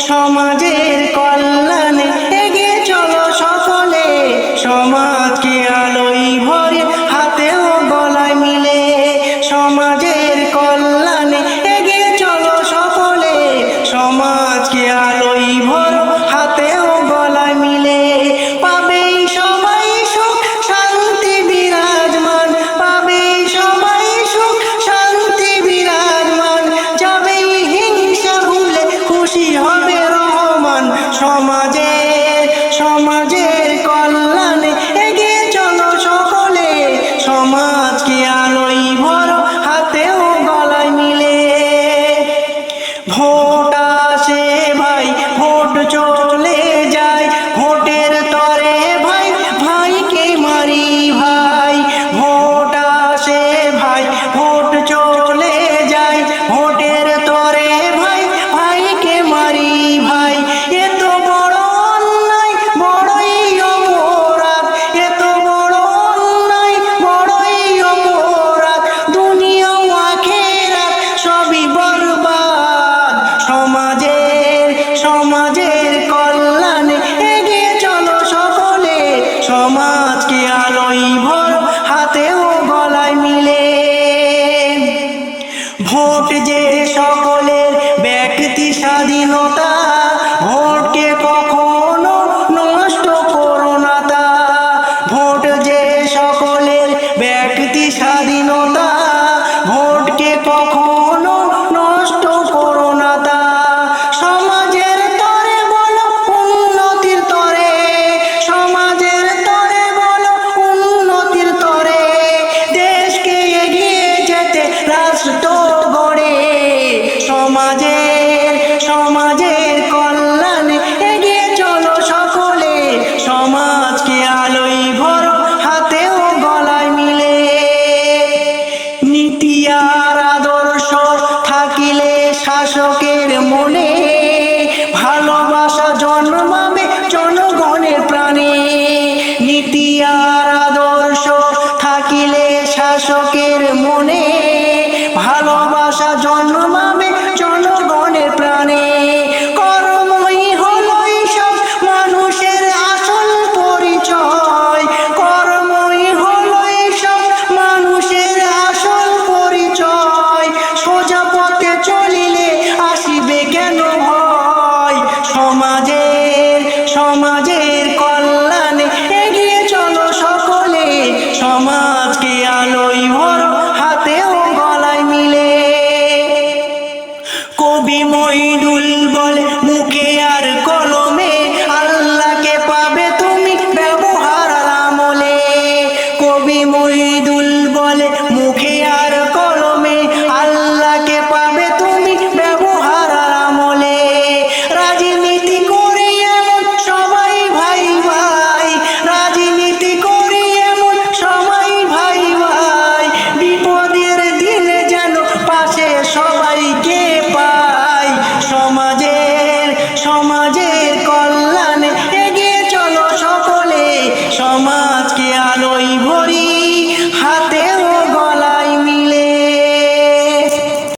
সমাজের কল্যাণে এগিয়ে চলো সকলে, সমাজকে আলোয় ভরে হাতে ও গলায় মিলে। সমাজের কল্যাণে এগিয়ে চলো সকলে, সমাজকে আলোয় ভরো হাতে ও গলায় মিলে। পাবেই সবাই সুখ শান্তি বিরাজমান, পাবেই সবাই সুখ শান্তি বিরাজমান, যাবেই হিংসা ভুলে খুশি হবে রহমান। সমাজের কল্যাণে এগিয়ে চলো সকলে, সমাজকে আলোয় ভরো হাতে ও গলায় মিলে। ভোট আসে ভাই, ভোট চলে যায়, ভোটের তরে ভাই ভাইকে মারি ভাই। ভোট আসে ভাই, ভোট চলে যায়, ভোটের তরে ভাই ভাইকে মারি ভাই। এত বড় অন্যায় বড়ই অপরাধ, এত বড় অন্যায় বড়ই অপরাধ, দুনিয়া আখিরাত সবই বরবাদ। সমাজের কল্যাণে এগিয়ে চলো সকলে, সমাজকে আলোয় ভরো হাতে ও গলায় মিলে। ভোট যে সকলের ব্যক্তি স্বাধীনতা, ভোটকে কখনো নষ্ট করো না তা। ভোট যে সকলের ব্যক্তি স্বাধীনতা, ভোটকে কখনো নষ্ট করো না তা। সমাজের তরে বলো উন্নতির তরে, সমাজের তরে বলো উন্নতির তরে, দেশকে এগিয়ে যেতে রাষ্ট্র গড়ে। সমাজের কল্যাণে এগিয়ে চলো সকলে, সমাজকে আলোয় ভরো হাতে ও গলায় মিলে। নীতি আর আদর্শ থাকিলে শাসকের মনে, ভালোবাসা জন্মাবে জনগণের প্রাণে। নীতি আর আদর্শ থাকিলে শাসকের মনে, ভালোবাসা জন্মাবে জনগণের প্রাণে। কর্মই হলো সব মানুষের আসল পরিচয়, কর্মই হলো সব মানুষের আসল পরিচয়, সোজা পথে চলিলে আসিবে কেন ভয়। সমাজের কল্যাণে এগিয়ে চলো সকলে, সমাজকে আলোয় ভরো হাতে ও গলায় মিলে। কবি মইদুল বলে মুখে আর কলম